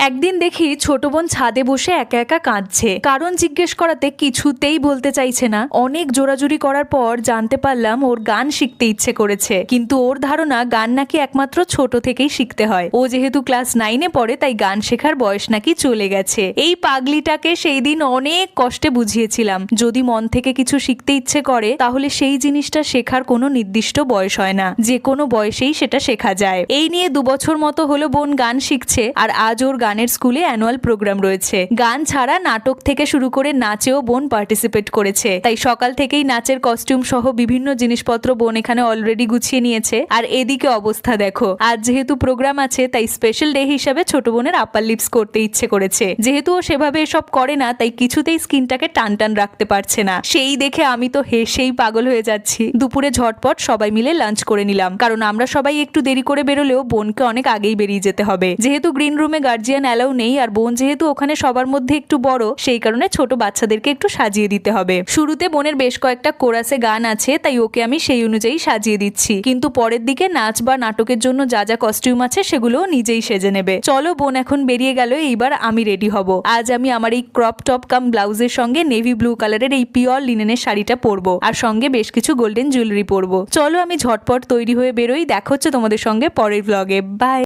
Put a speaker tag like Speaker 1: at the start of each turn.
Speaker 1: একদিন দেখি ছোট বোন ছাদে বসে একা একা কাঁদছে। কারণ জিজ্ঞেস করাতে কিছুতেই বলতে চাইছে না। অনেক জোরাজুরি করার পর জানতে পারলাম ওর গান শিখতে ইচ্ছে করেছে, কিন্তু ওর ধারণা গান নাকি একমাত্র ছোট থেকেই শিখতে হয়। ও যেহেতু ক্লাস 9-এ পড়ে তাই গান শেখার বয়স নাকি চলে গেছে। এই পাগলিটাকে সেই দিন অনেক কষ্টে বুঝিয়েছিলাম, যদি মন থেকে কিছু শিখতে ইচ্ছে করে তাহলে সেই জিনিসটা শেখার কোনো নির্দিষ্ট বয়স হয় না, যে কোনো বয়সেই সেটা শেখা যায়। এই নিয়ে 2 বছর মতো হলো বোন গান শিখছে, আর আজ ওর গানের স্কুলে অ্যানুয়াল প্রোগ্রাম রয়েছে। গান ছাড়া নাটক থেকে শুরু করে নাচেও বোন পার্টিসিপেট করেছে। তাই সকাল থেকেই নাচের কস্টিউম সহ বিভিন্ন জিনিসপত্র বোন এখানে অলরেডি গুছিয়ে নিয়েছে। আর এদিকে অবস্থা দেখো, আজ যেহেতু প্রোগ্রাম আছে তাই স্পেশাল ডে হিসাবে ছোট বোনের আপার লিপস করতে ইচ্ছে করেছে। যেহেতু ও সেভাবে এসব করে না তাই কিছুতেই স্কিনটাকে টান টান রাখতে পারছে না। সেই দেখে আমি তো হেসেই পাগল হয়ে যাচ্ছি। দুপুরে ঝটপট সবাই মিলে লাঞ্চ করে নিলাম, কারণ আমরা সবাই একটু দেরি করে বেরোলেও বোনকে অনেক আগেই বেরিয়ে যেতে হবে। যেহেতু গ্রিন রুমে গার্জিয়ান অ্যালাউ নেই, আর বোন যেহেতু ওখানে সবার মধ্যে একটু বড়, সেই কারণে ছোট বাচ্চাদেরকে একটু সাজিয়ে দিতে হবে। শুরুতে বোনের বেশ কয়েকটা কোরাসে গান আছে, তাই ওকে আমি সেই অনুযায়ী সাজিয়ে দিচ্ছি, কিন্তু পরের দিকে নাচ বা নাটকের জন্য যা যা কস্টিউম আছে সেগুলোও নিজেই সেজে নেবে। চলো, বোন এখন বেরিয়ে গেল, এইবার আমি রেডি হব। আজ আমি আমার এই ক্রপ টপ কাম ব্লাউজের সঙ্গে নেভি ব্লু কালারের এই পিওর লিনেনের শাড়িটা পরবো, আর সঙ্গে বেশ কিছু গোল্ডেন জুয়েলারি পরবো। চলো আমি ঝটপট তৈরি হয়ে বেরোই। দেখা হচ্ছে তোমাদের সঙ্গে পরের ব্লগে। বাই।